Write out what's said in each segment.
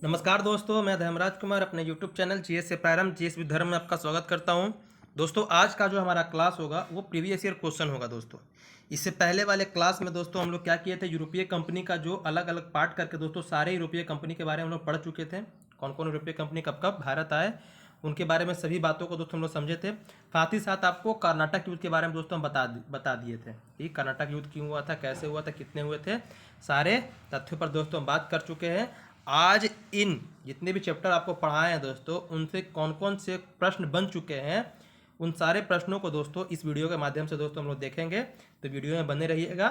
नमस्कार दोस्तों, मैं धर्मराज कुमार अपने YouTube चैनल जीएस से प्रारंभ जीएस विद धर्म में आपका स्वागत करता हूं। दोस्तों, आज का जो हमारा क्लास होगा वो प्रीवियस ईयर क्वेश्चन होगा। दोस्तों, इससे पहले वाले क्लास में दोस्तों हम लोग क्या किए थे, यूरोपीय कंपनी का जो अलग अलग पार्ट करके दोस्तों सारे यूरोपीय कंपनी के बारे में हम लोग पढ़ चुके थे। कौन कौन यूरोपीय कंपनी कब कब भारत आए उनके बारे में सभी बातों को दोस्तों हम लोग समझे थे। साथ ही साथ आपको कर्नाटक युद्ध के बारे में दोस्तों हम बता दिए थे कि कर्नाटक युद्ध क्यों हुआ था, कैसे हुआ था, कितने हुए थे, सारे तथ्यों पर दोस्तों हम बात कर चुके हैं। आज इन जितने भी चैप्टर आपको पढ़ाए हैं दोस्तों, उनसे कौन कौन से प्रश्न बन चुके हैं, उन सारे प्रश्नों को दोस्तों इस वीडियो के माध्यम से दोस्तों हम लोग देखेंगे। तो वीडियो में बने रहिएगा।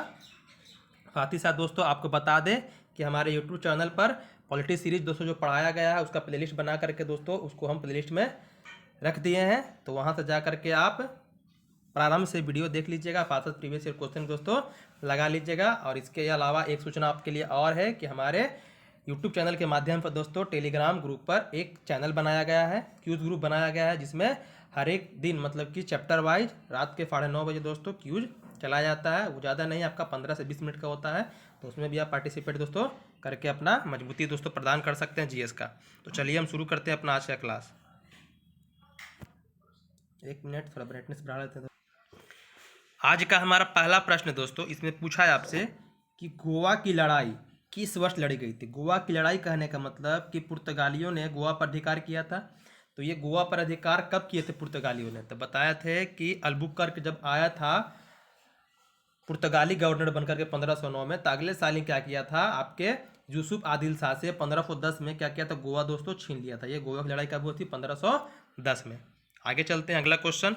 साथ ही साथ दोस्तों आपको बता दें कि हमारे यूट्यूब चैनल पर पॉलिटी सीरीज दोस्तों जो पढ़ाया गया है उसका प्लेलिस्ट बना करके दोस्तों उसको हम प्लेलिस्ट में रख दिए हैं, तो वहाँ से जा करके आप प्रारंभ से वीडियो देख लीजिएगा। साथ साथ प्रीवियस ईयर क्वेश्चन दोस्तों लगा लीजिएगा। और इसके अलावा एक सूचना आपके लिए और है कि हमारे यूट्यूब चैनल के माध्यम पर दोस्तों टेलीग्राम ग्रुप पर एक चैनल बनाया गया है, क्यूज ग्रुप बनाया गया है, जिसमें हर एक दिन मतलब कि चैप्टर वाइज रात के 9:30 बजे दोस्तों क्यूज चलाया जाता है। वो ज़्यादा नहीं, आपका 15 से 20 मिनट का होता है, तो उसमें भी आप पार्टिसिपेट दोस्तों करके अपना मजबूती दोस्तों प्रदान कर सकते हैं जीएस का। तो चलिए हम शुरू करते हैं अपना आज का क्लास। एक मिनट, थोड़ा ब्राइटनेस बढ़ा लेते हैं। आज का हमारा पहला प्रश्न दोस्तों इसमें पूछा है आपसे कि गोवा की लड़ाई किस वर्ष लड़ी गई थी। गोवा की लड़ाई कहने का मतलब कि पुर्तगालियों ने गोवा पर अधिकार किया था। तो ये गोवा पर अधिकार कब किए थे पुर्तगालियों ने, तो बताया थे कि अल्बुकर्क जब आया था पुर्तगाली गवर्नर बनकर के 1509 में, तो अगले साल ही क्या किया था, आपके यूसुफ आदिल शाह से 1510 में क्या किया था, गोवा दोस्तों छीन लिया था। ये गोवा की लड़ाई कब हुई थी, 1510 में। आगे चलते हैं, अगला क्वेश्चन।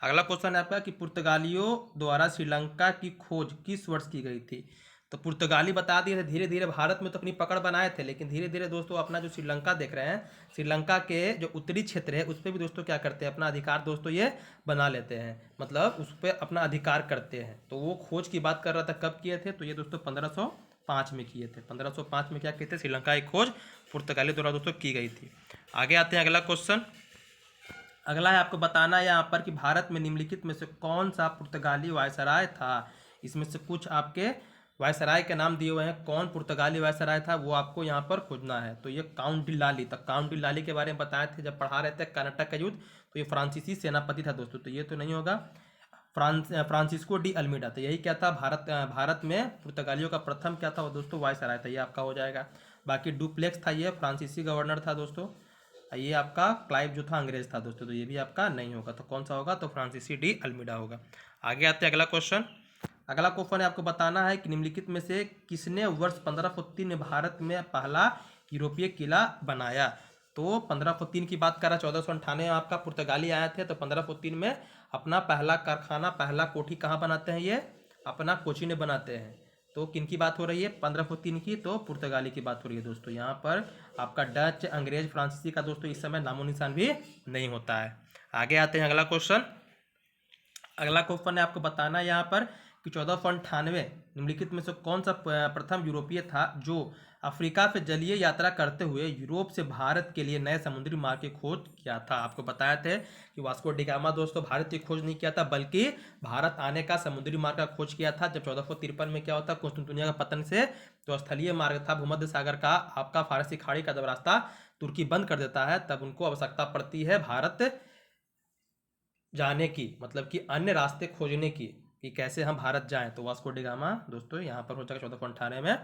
अगला क्वेश्चन है आपका कि पुर्तगालियों द्वारा श्रीलंका की खोज किस वर्ष की गई थी। तो पुर्तगाली बता दिए थे, धीरे धीरे भारत में तो अपनी पकड़ बनाए थे, लेकिन धीरे धीरे दोस्तों अपना जो श्रीलंका देख रहे हैं, श्रीलंका के जो उत्तरी क्षेत्र है उस पर भी दोस्तों क्या करते हैं, अपना अधिकार दोस्तों ये बना लेते हैं, मतलब उस पर अपना अधिकार करते हैं। तो वो खोज की बात कर रहा था, कब किए थे, तो ये दोस्तों 1505 में किए थे। 1505 में क्या किए थे, श्रीलंका की खोज पुर्तगाली द्वारा दोस्तों की गई थी। आगे आते हैं, अगला क्वेश्चन। अगला है आपको बताना है यहाँ पर कि भारत में निम्नलिखित में से कौन सा पुर्तगाली वायसराय था। इसमें से कुछ आपके वायसराय के नाम दिए हुए हैं, कौन पुर्तगाली वायसराय था वो आपको यहाँ पर खोजना है। तो ये काउंट डी लाली, तो काउंट डी लाली के बारे में बताए थे जब पढ़ा रहे थे कर्नाटक का युद्ध, तो ये फ्रांसीसी सेनापति था दोस्तों, तो ये तो नहीं होगा। फ्रांसिस्को डी अल्मीडा, तो यही क्या था, भारत में पुर्तगालियों का प्रथम क्या था वो दोस्तों, वायसराय था, ये आपका हो जाएगा। बाकी डुप्लेक्स था, ये फ्रांसीसी गवर्नर था दोस्तों। ये आपका क्लाइव जो था अंग्रेज था दोस्तों, तो ये भी आपका नहीं होगा। तो कौन सा होगा, तो फ्रांसीसी डी अल्मीडा होगा। आगे आते हैं, अगला क्वेश्चन। अगला क्वेश्चन है आपको बताना है कि निम्नलिखित में से किसने वर्ष 1503 में भारत में पहला यूरोपीय किला बनाया। तो 1503 की बात कर रहा, 1498 में आपका पुर्तगाली आए थे, तो 1503 में अपना पहला कारखाना, पहला कोठी कहाँ बनाते हैं, ये अपना कोचीन में बनाते हैं। तो किन की बात हो रही है, 1503 की, तो पुर्तगाली की बात हो रही है दोस्तों। यहाँ पर आपका डच, अंग्रेज, फ्रांसीसी का दोस्तों इस समय नामो निशान भी नहीं होता है। आगे आते हैं, अगला क्वेश्चन। अगला क्वेश्चन है आपको बताना है यहाँ पर कि 1498 निम्नलिखित में से कौन सा प्रथम यूरोपीय था जो अफ्रीका से जलीय यात्रा करते हुए यूरोप से भारत के लिए नए समुद्री मार्ग की खोज किया था। आपको बताया थे कि वास्को डी गामा दोस्तों भारत की खोज नहीं किया था, बल्कि भारत आने का समुद्री मार्ग का खोज किया था। जब 1453 में क्या होता, कुस्तुनतुनिया का पतन से जो स्थलीय मार्ग था भूमध्य सागर का, आपका फारसी खाड़ी का जब रास्ता तुर्की बंद कर देता है, तब उनको आवश्यकता पड़ती है भारत जाने की, मतलब कि अन्य रास्ते खोजने की कि कैसे हम भारत जाएं। तो वास्को डी गामा दोस्तों यहाँ पर हो जाएगा 1498 में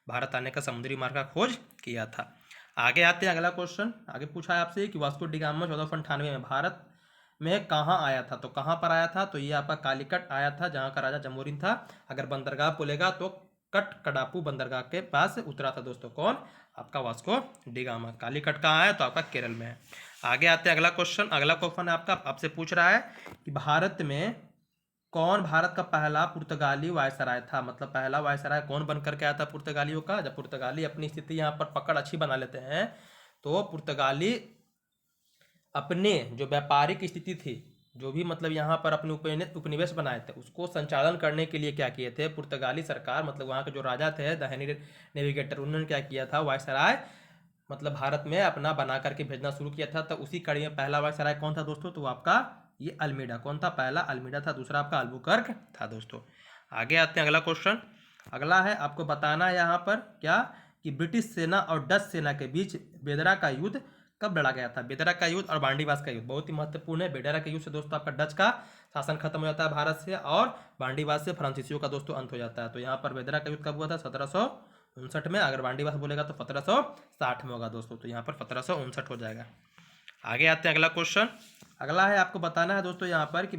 भारत आने का समुद्री मार्ग का खोज किया था। आगे आते हैं, अगला क्वेश्चन। आगे पूछा है आपसे कि वास्को डी गामा 1498 में भारत में कहाँ आया था। तो कहाँ पर आया था, तो ये आपका कालीकट आया था, जहाँ का राजा जमोरिन था। अगर बंदरगाह बोलेगा तो कट कडापू बंदरगाह के पास उतरा था दोस्तों, कौन, आपका वास्को डी गामा। कालीकट कहाँ आया, तो आपका केरल में है। आगे आते हैं, अगला क्वेश्चन। अगला क्वेश्चन आपका आपसे पूछ रहा है कि भारत में कौन भारत का पहला पुर्तगाली वायसराय था, मतलब पहला वायसराय कौन बन करके आया था पुर्तगालियों का। जब पुर्तगाली अपनी स्थिति यहाँ पर पकड़ अच्छी बना लेते हैं, तो पुर्तगाली अपने जो व्यापारिक स्थिति थी, जो भी मतलब यहाँ पर अपने उपनिवेश बनाए थे, उसको संचालन करने के लिए क्या किए थे पुर्तगाली सरकार, मतलब वहाँ के जो राजा थे द हेनरी नेविगेटर, उन्होंने क्या किया था, वायसराय मतलब भारत में अपना बना करके भेजना शुरू किया था। तो उसी कड़ी में पहला वायसराय कौन था दोस्तों, तो आपका ये अल्मीडा, कौन था, पहला अल्मीडा था, दूसरा आपका अल्बुकर्क था दोस्तों। आगे आते हैं, अगला क्वेश्चन। अगला है आपको बताना है यहाँ पर क्या कि ब्रिटिश सेना और डच सेना के बीच बेदरा का युद्ध कब लड़ा गया था। बेदरा का युद्ध और बांडीवास का युद्ध बहुत ही महत्वपूर्ण है। बेदरा के युद्ध से दोस्तों आपका डच का शासन खत्म हो जाता है भारत से, और बांडीवास से फ्रांसीसियों का दोस्तों अंत हो जाता है। तो यहाँ पर बेदरा का युद्ध कब हुआ था, 1759 में। अगर बांडीवास बोलेगा तो 1760 में होगा दोस्तों, तो यहाँ पर 1759 हो जाएगा। आगे आते हैं अगला क्वेश्चन। अगला है आपको बताना है दोस्तों यहाँ पर कि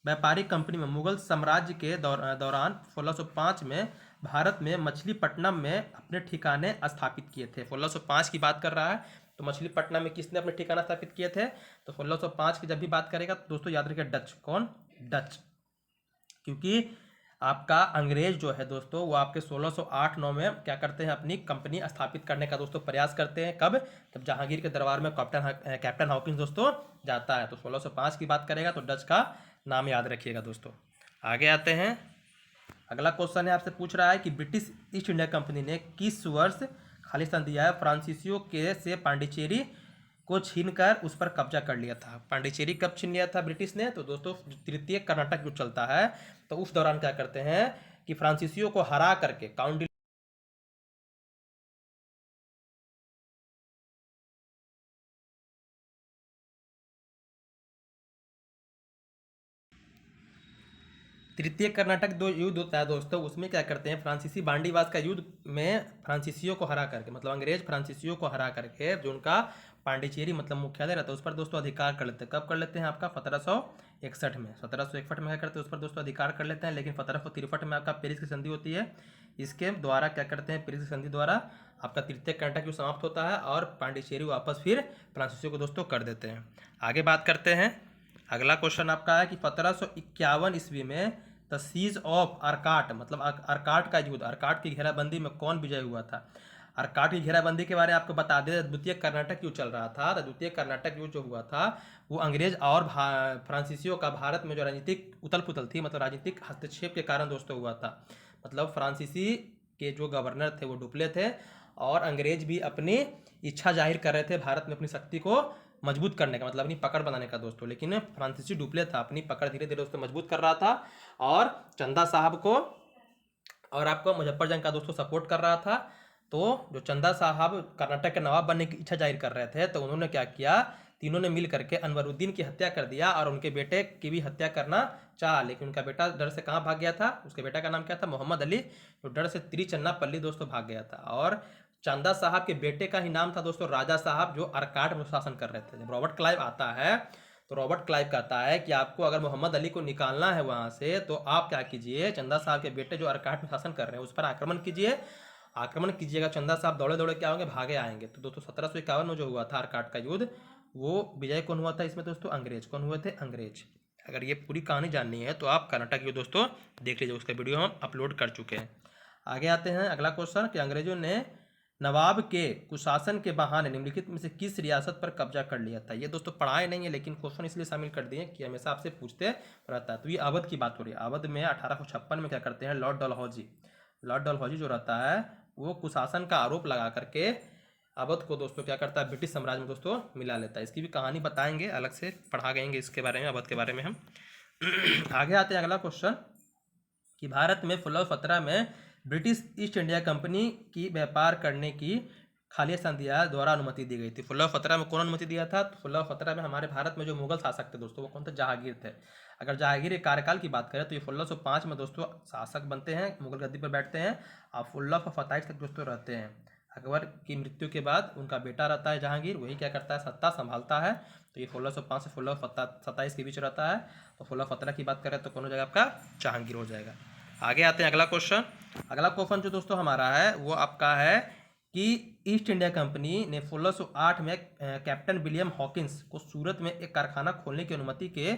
व्यापारिक कंपनी में मुगल साम्राज्य के दौरान 1605 में भारत में मछलीपट्टनम में अपने ठिकाने स्थापित किए थे। 1605 की बात कर रहा है, तो मछलीपट्टनम में किसने अपने ठिकाना स्थापित किए थे, तो 1605 की जब भी बात करेगा तो दोस्तों याद रखिए डच। कौन, डच। क्योंकि आपका अंग्रेज जो है दोस्तों वो आपके 1608-9 में क्या करते हैं, अपनी कंपनी स्थापित करने का दोस्तों प्रयास करते हैं। कब, जब जहांगीर के दरबार में कैप्टन हॉकिंस दोस्तों जाता है। तो 1605 की बात करेगा तो डच का नाम याद रखिएगा दोस्तों। आगे आते हैं, अगला क्वेश्चन है आपसे पूछ रहा है कि ब्रिटिश ईस्ट इंडिया कंपनी ने किस वर्ष खालिस्तान दिया है फ्रांसीसियों के से पांडिचेरी को छीनकर उस पर कब्जा कर लिया था। पांडिचेरी कब छीन लिया था ब्रिटिश ने, तो दोस्तों तृतीय कर्नाटक युद्ध चलता है, तो उस दौरान क्या करते हैं कि फ्रांसीसियों को हरा करके काउंट तृतीय कर्नाटक दो युद्ध होता है दोस्तों, उसमें क्या करते हैं फ्रांसीसी बांडीवास का युद्ध में फ्रांसीसियों को हरा करके, मतलब अंग्रेज फ्रांसीसियों को हरा करके जो उनका पांडिचेरी मतलब मुख्यालय रहता है उस पर दोस्तों अधिकार कर लेते हैं। कब कर लेते हैं, आपका 1761 में। 1761 में क्या करते हैं, उस पर दोस्तों अधिकार कर लेते हैं। लेकिन 1763 में आपका पेरिस की संधि होती है, इसके द्वारा क्या करते हैं, पेरिस की संधि द्वारा आपका तृतीय कर्नाटक युद्ध समाप्त होता है और पांडिचेरी वापस फिर फ्रांसीसियों को दोस्तों कर देते हैं। आगे बात करते हैं, अगला क्वेश्चन आपका है कि 1751 ईस्वी में द सीज ऑफ अर्काट, मतलब अर्काट का युद्ध, अर्काट की घेराबंदी में कौन विजय हुआ था। अर्काट की घेराबंदी के बारे में आपको बता दें, द्वितीय कर्नाटक युद्ध चल रहा था। तो द्वितीय कर्नाटक युद्ध जो हुआ था वो अंग्रेज और फ्रांसीसियों का भारत में जो राजनीतिक उथल पुथल थी, मतलब राजनीतिक हस्तक्षेप के कारण दोस्तों हुआ था। मतलब फ्रांसीसी के जो गवर्नर थे वो डुप्ले थे और अंग्रेज भी अपनी इच्छा जाहिर कर रहे थे भारत में अपनी शक्ति को मजबूत करने का, मतलब अपनी पकड़ बनाने का दोस्तों। लेकिन फ्रांसीसी डुप्ले था, अपनी पकड़ धीरे धीरे दोस्तों मजबूत कर रहा था और चंदा साहब को और आपको मुजफ्फर जंग का दोस्तों सपोर्ट कर रहा था। तो जो चंदा साहब कर्नाटक के नवाब बनने की इच्छा जाहिर कर रहे थे, तो उन्होंने क्या किया, तीनों ने मिल करके अनवरुद्दीन की हत्या कर दिया और उनके बेटे की भी हत्या करना चाहा। लेकिन उनका बेटा डर से कहाँ भाग गया था, उसके बेटा का नाम क्या था, मोहम्मद अली, जो डर से तिरुचिन्नापल्ली दोस्तों भाग गया था। और चंदा साहब के बेटे का ही नाम था दोस्तों राजा साहब, जो अर्काट में शासन कर रहे थे। जब रॉबर्ट क्लाइव आता है तो रॉबर्ट क्लाइव कहता है कि आपको अगर मोहम्मद अली को निकालना है वहां से, तो आप क्या कीजिए, चंदा साहब के बेटे जो अर्काट में शासन कर रहे हैं उस पर आक्रमण कीजिए, आक्रमण कीजिएगा। चंदा साहब दौड़े दौड़े क्या होंगे, भागे आएंगे। तो दोस्तों 1751 में जो हुआ था अर्काट का युद्ध, वो विजय कौन हुआ था इसमें दोस्तों, अंग्रेज। कौन हुए थे, अंग्रेज। अगर ये पूरी कहानी जाननी है तो आप कर्नाटक युद्ध दोस्तों देख लीजिए, उसका वीडियो हम अपलोड कर चुके हैं। आगे आते हैं, अगला क्वेश्चन कि अंग्रेजों ने नवाब के कुशासन के बहाने निम्नलिखित में से किस रियासत पर कब्जा कर लिया था। ये दोस्तों पढ़ाए नहीं है लेकिन क्वेश्चन इसलिए शामिल कर दिए कि हमेशा आपसे पूछते रहता है। तो ये अवध की बात हो रही है। अवध में 1856 में क्या करते हैं, लॉर्ड डलहौजी जो रहता है वो कुशासन का आरोप लगा करके अवध को दोस्तों क्या करता है, ब्रिटिश साम्राज्य में दोस्तों मिला लेता है। इसकी भी कहानी बताएंगे, अलग से पढ़ा गएंगे इसके बारे में, अवध के बारे में हम। आगे आते हैं अगला क्वेश्चन कि भारत में 1617 में ब्रिटिश ईस्ट इंडिया कंपनी की व्यापार करने की खालिस्तान दिया द्वारा अनुमति दी गई थी। 1617 में कौन अनुमति दिया था, तो 1617 में हमारे भारत में जो मुगल शासक थे दोस्तों वो कौन थे, जहांगीर थे। अगर जहांगीर के कार्यकाल की बात करें तो ये 1605 में दोस्तों शासक बनते हैं, मुगल गद्दी पर बैठते हैं और 1627 तक दोस्तों रहते हैं। अकबर की मृत्यु के बाद उनका बेटा रहता है जहांगीर, वही क्या करता है, सत्ता संभालता है। तो ये 1605 से 1627 के बीच रहता है। तो 1617 की बात करें तो कौन हो जाएगा, आपका जहांगीर हो जाएगा। आगे आते हैं अगला क्वेश्चन। अगला क्वेश्चन जो दोस्तों हमारा है वो आपका है कि ईस्ट इंडिया कंपनी ने 1608 में कैप्टन विलियम हॉकिंस को सूरत में एक कारखाना खोलने की अनुमति के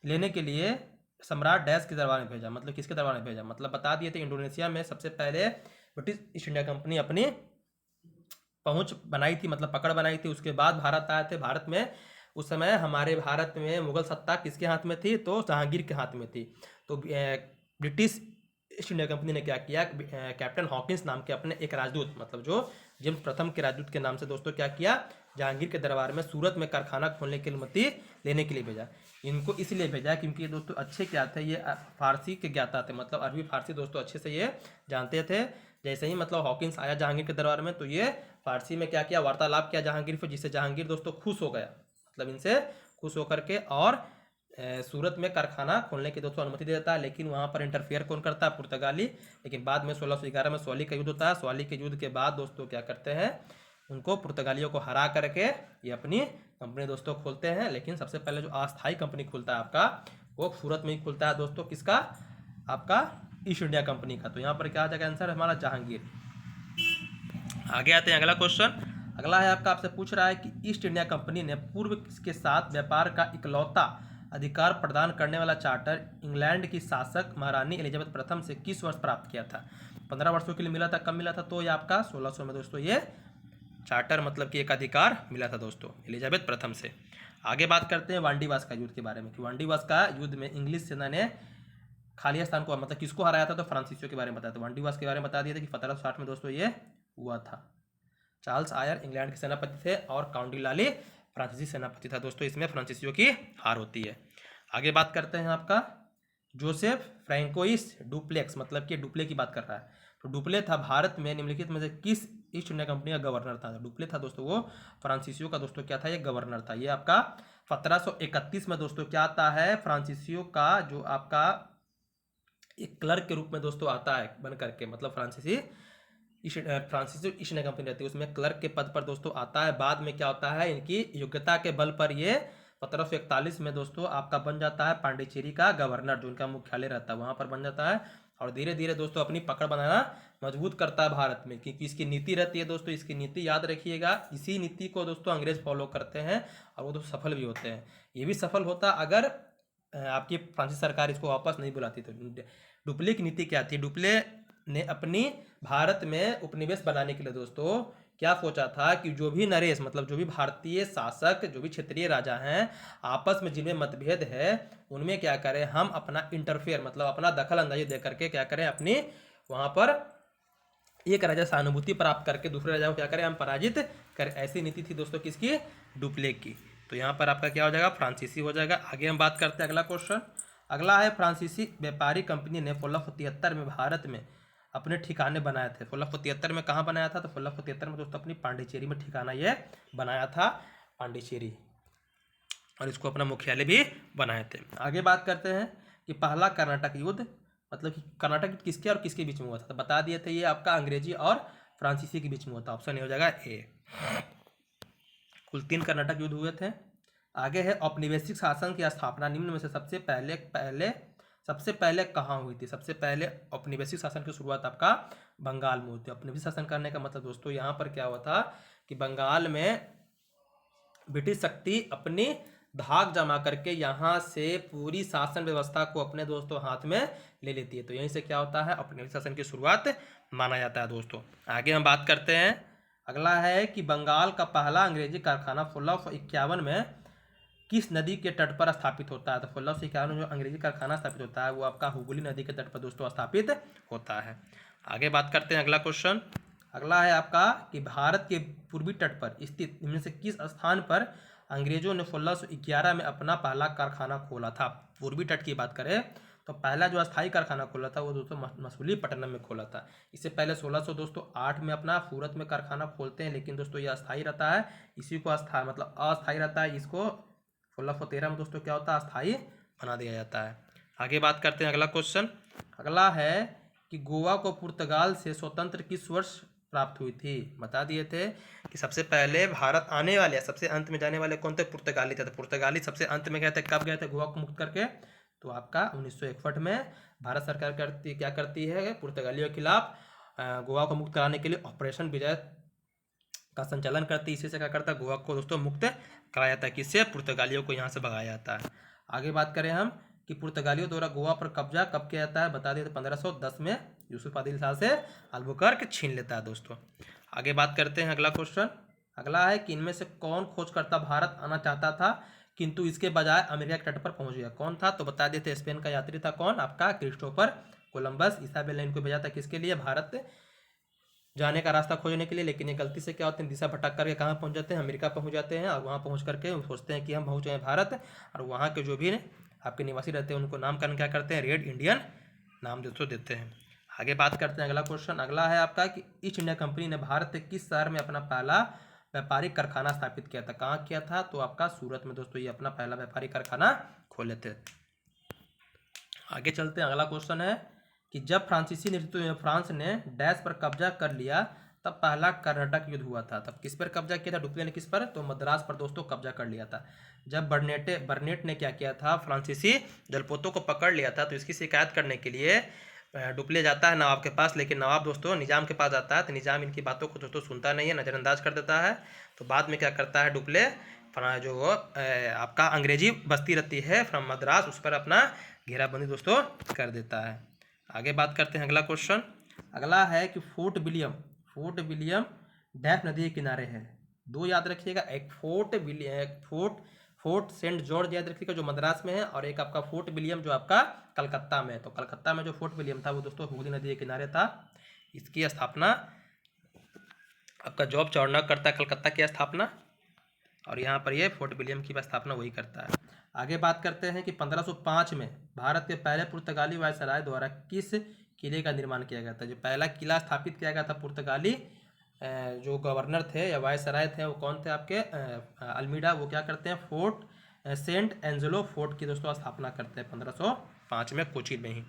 लेने के लिए सम्राट डैश के दरबार में भेजा। मतलब किसके दरबार में भेजा, मतलब बता दिए थे इंडोनेशिया में सबसे पहले ब्रिटिश ईस्ट इंडिया कंपनी अपनी पहुंच बनाई थी, मतलब पकड़ बनाई थी। उसके बाद भारत आए थे। भारत में उस समय हमारे भारत में मुगल सत्ता किसके हाथ में थी, तो जहांगीर के हाथ में थी। तो ब्रिटिश ईस्ट इंडिया कंपनी ने क्या किया, कैप्टन हॉकिंस नाम के अपने एक राजदूत, मतलब जो जेम्स प्रथम के राजदूत के नाम से दोस्तों क्या किया, जहांगीर के दरबार में सूरत में कारखाना खोलने की अनुमति लेने के लिए भेजा। इनको इसलिए भेजा क्योंकि ये दोस्तों अच्छे क्या थे, ये फारसी के ज्ञाता थे, मतलब अरबी फारसी दोस्तों अच्छे से ये जानते थे। जैसे ही मतलब हॉकिंस आया जहांगीर के दरबार में, तो ये फारसी में क्या किया, वार्तालाप किया जहांगीर से, जिससे जहांगीर दोस्तों खुश हो गया, मतलब इनसे खुश होकर के, और सूरत में कारखाना खोलने की दोस्तों अनुमति दे देता है। लेकिन वहाँ पर इंटरफेयर कौन करता है, पुर्तगाली। लेकिन बाद में 1611 में स्वाली का युद्ध होता है। स्वाली के युद्ध के बाद दोस्तों क्या करते हैं, उनको पुर्तगालियों को हरा करके ये अपनी कंपनी दोस्तों खोलते हैं। लेकिन सबसे पहले जो अस्थायी कंपनी खुलता है आपका, वो सूरत में ही खुलता है दोस्तों, किसका, आपका ईस्ट इंडिया कंपनी का। तो यहाँ पर क्या आ जाएगा आंसर हमारा, जहांगीर। आगे आते हैं अगला क्वेश्चन। अगला है आपका, आपसे पूछ रहा है कि ईस्ट इंडिया कंपनी ने पूर्व के साथ व्यापार का इकलौता अधिकार प्रदान करने वाला चार्टर इंग्लैंड की शासक महारानी एलिजाबेथ प्रथम से किस वर्ष प्राप्त किया था। 15 वर्षों के लिए मिला था, कब मिला था, तो ये आपका 1600 में दोस्तों ये चार्टर मतलब कि एक अधिकार मिला था दोस्तों एलिजाबेथ प्रथम से। आगे बात करते हैं वांडीवास का युद्ध के बारे में, कि वांडीवास का युद्ध में इंग्लिश सेना ने खालिस्तान को मतलब किसको हराया था, तो फ्रांसीसियों के बारे में बताया था। वांडीवास के बारे में बता दिया था कि 1760 में दोस्तों ये हुआ था। चार्ल्स आयर इंग्लैंड के सेनापति थे और काउंट डी लाली फ्रांसीसी सेनापति था दोस्तों। इसमें फ्रांसीसियों की हार होती है। आगे बात करते हैं आपका जोसेफ फ्रैंकोइस डुप्लेक्स, मतलब कि डुप्ले की बात कर रहा है। तो डुप्ले था भारत में निम्नलिखित में से किस ईस्ट इंडिया कंपनी का गवर्नर था। डुप्ले था दोस्तों वो फ्रांसीसियों का दोस्तों क्या था, ये गवर्नर था। ये आपका 1731 में दोस्तों क्या आता है, फ्रांसीसियों का जो आपका एक क्लर्क के रूप में दोस्तों आता है बन करके, मतलब फ्रांसीसी ईस्ट इंडिया कंपनी रहती है उसमें क्लर्क के पद पर दोस्तों आता है। बाद में क्या होता है, इनकी योग्यता के बल पर ये 1741 में दोस्तों आपका बन जाता है पांडिचेरी का गवर्नर, जो उनका मुख्यालय रहता है वहां पर बन जाता है। और धीरे धीरे दोस्तों अपनी पकड़ बनाना मजबूत करता है भारत में, क्योंकि इसकी नीति रहती है दोस्तों, इसकी नीति याद रखिएगा। इसी नीति को दोस्तों अंग्रेज फॉलो करते हैं और वो दोस्तों सफल भी होते हैं। ये भी सफल होता अगर आपकी फ्रांसीसी सरकार इसको वापस नहीं बुलाती। तो डुप्ले की नीति क्या थी, डुप्ले ने अपनी भारत में उपनिवेश बनाने के लिए दोस्तों क्या सोचा था कि जो भी नरेश मतलब जो भी भारतीय शासक, जो भी क्षेत्रीय राजा हैं, आपस में जिनमें मतभेद है उनमें क्या करें, हम अपना इंटरफेयर मतलब अपना दखल अंदाजी दे करके क्या करें, अपनी वहां पर एक राजा सहानुभूति प्राप्त करके दूसरे राजा को क्या करें, हम पराजित करें। ऐसी नीति थी दोस्तों किसकी, डुप्ले की। तो यहाँ पर आपका क्या हो जाएगा, फ्रांसीसी हो जाएगा। आगे हम बात करते हैं अगला क्वेश्चन। अगला है फ्रांसीसी व्यापारी कंपनी ने 1673 में भारत में अपने ठिकाने बनाए थे। 1673 में कहाँ बनाया था, तो 1673 में दोस्तों अपनी पांडिचेरी में ठिकाना ये बनाया था, पांडिचेरी, और इसको अपना मुख्यालय भी बनाए थे। आगे बात करते हैं कि पहला कर्नाटक युद्ध मतलब कि कर्नाटक युद्ध किसके और किसके बीच में हुआ था, तो बता दिए थे ये आपका अंग्रेजी और फ्रांसीसी के बीच में हुआ था। ऑप्शन ए हो जाएगा ए। कुल 3 कर्नाटक युद्ध हुए थे। आगे है औपनिवेशिक शासन की स्थापना निम्न में से सबसे पहले कहाँ हुई थी। सबसे पहले औपनिवेशिक शासन की शुरुआत आपका बंगाल में हुई थी। औपनिवेशिक शासन करने का मतलब दोस्तों यहाँ पर क्या हुआ था कि बंगाल में ब्रिटिश शक्ति अपनी धाक जमा करके यहाँ से पूरी शासन व्यवस्था को अपने दोस्तों हाथ में ले लेती है। तो यहीं से क्या होता है, औपनिवेशिक शासन की शुरुआत माना जाता है दोस्तों। आगे हम बात करते हैं। अगला है कि बंगाल का पहला अंग्रेजी कारखाना 1651 में किस नदी के तट पर स्थापित होता है। तो 1651 में जो अंग्रेजी कारखाना स्थापित होता है वो आपका हुगली नदी के तट पर दोस्तों स्थापित होता है। आगे बात करते हैं अगला क्वेश्चन। अगला है आपका कि भारत के पूर्वी तट पर स्थित इनमें से किस स्थान पर अंग्रेजों ने 1611 में अपना पहला कारखाना खोला था। पूर्वी तट की बात करें तो पहला जो अस्थायी कारखाना खोला था वो दोस्तों मछलीपट्टनम में खोला था। इससे पहले 1608 में अपना सूरत में कारखाना खोलते हैं, लेकिन दोस्तों ये अस्थायी रहता है, इसी को अस्थायी मतलब अस्थायी रहता है, इसको 1613 में दोस्तों क्या होता है, अस्थायी बना दिया जाता है। आगे बात करते हैं अगला क्वेश्चन। अगला है कि गोवा को पुर्तगाल से स्वतंत्र किस वर्ष प्राप्त हुई थी। बता दिए थे कि सबसे पहले भारत आने वाले सबसे अंत में जाने वाले कौन थे, पुर्तगाली थे। तो पुर्तगाली सबसे अंत में गए थे, कब गए थे गोवा को मुक्त करके, तो आपका 1961 में भारत सरकार क्या करती है, पुर्तगालियों के खिलाफ गोवा को मुक्त कराने के लिए ऑपरेशन विजय का संचालन करती है। इसी से क्या करता है, गोवा को दोस्तों मुक्त कराया जाता है, किससे, पुर्तगालियों को यहाँ से भगाया जाता है। आगे बात करें हम कि पुर्तगालियों द्वारा गोवा पर कब्जा कब किया जाता है, बता दिए तो 1510 में यूसुफ आदिल शाह से अल्बुकर्क छीन लेता है दोस्तों। आगे बात करते हैं अगला क्वेश्चन। अगला है कि इनमें से कौन खोजकर्ता भारत आना चाहता था किंतु इसके बजाय अमेरिका के तट पर पहुंच गया, कौन था, तो बता देते स्पेन का यात्री था, कौन, आपका क्रिस्टोफर कोलंबस। इसाबेल ने इनको भेजा था किसके लिए, भारत जाने का रास्ता खोजने के लिए, लेकिन ये गलती से क्या होते हैं, दिशा भटक करके कहाँ पहुंच जाते हैं, अमेरिका पहुंच जाते हैं, और वहाँ पहुंच करके सोचते हैं कि हम पहुँचे हैं भारत, और वहाँ के जो भी आपके निवासी रहते हैं उनको नामकरण क्या करते हैं, रेड इंडियन नाम दोस्तों देते हैं। आगे बात करते हैं अगला क्वेश्चन। अगला है आपका कि ईस्ट इंडिया कंपनी ने भारत के किस शहर में अपना पहला व्यापारिक कारखाना स्थापित किया था? कहाँ किया था? तो आपका सूरत में दोस्तों ये अपना पहला व्यापारिक कारखाना खोले थे। आगे चलते हैं। अगला क्वेश्चन है कि जब फ्रांसीसी नेतृत्व में फ्रांस ने डैश पर कब्जा कर लिया तब पहला कर्नाटक युद्ध हुआ था। तब किस पर कब्जा किया था डुप्ले ने? किस पर? तो मद्रास पर दोस्तों कब्जा कर लिया था। जब बर्नेट ने क्या किया था? फ्रांसीसी जलपोतों को पकड़ लिया था। तो इसकी शिकायत करने के लिए डुप्ले जाता है नवाब के पास, लेकिन नवाब दोस्तों निजाम के पास जाता है तो निजाम इनकी बातों को दोस्तों सुनता नहीं है, नज़रअंदाज कर देता है। तो बाद में क्या करता है डुप्ले, जो आपका अंग्रेजी बस्ती रहती है फ्रॉम मद्रास, उस पर अपना घेराबंदी दोस्तों कर देता है। आगे बात करते हैं अगला क्वेश्चन। अगला है कि फोर्ट विलियम डैश नदी के किनारे है। दो याद रखिएगा, एक फोर्ट सेंट जॉर्ज याद रखिएगा जो मद्रास में है, और एक आपका फोर्ट विलियम जो आपका कलकत्ता में है। तो कलकत्ता में जो फोर्ट विलियम था वो दोस्तों हुगली नदी के किनारे था। इसकी स्थापना आपका जॉब चार्नक करता है, कलकत्ता की स्थापना, और यहाँ पर ये फोर्ट विलियम की स्थापना वही करता है। आगे बात करते हैं कि 1505 में भारत के पहले पुर्तगाली वायसराय द्वारा किस किले का निर्माण किया गया था? जो पहला किला स्थापित किया गया था पुर्तगाली जो गवर्नर थे या वायसराय थे वो कौन थे आपके? अल्मीडा। वो क्या करते हैं? फोर्ट सेंट एंजेलो फोर्ट की दोस्तों स्थापना करते हैं 1505 में कोचीन में ही।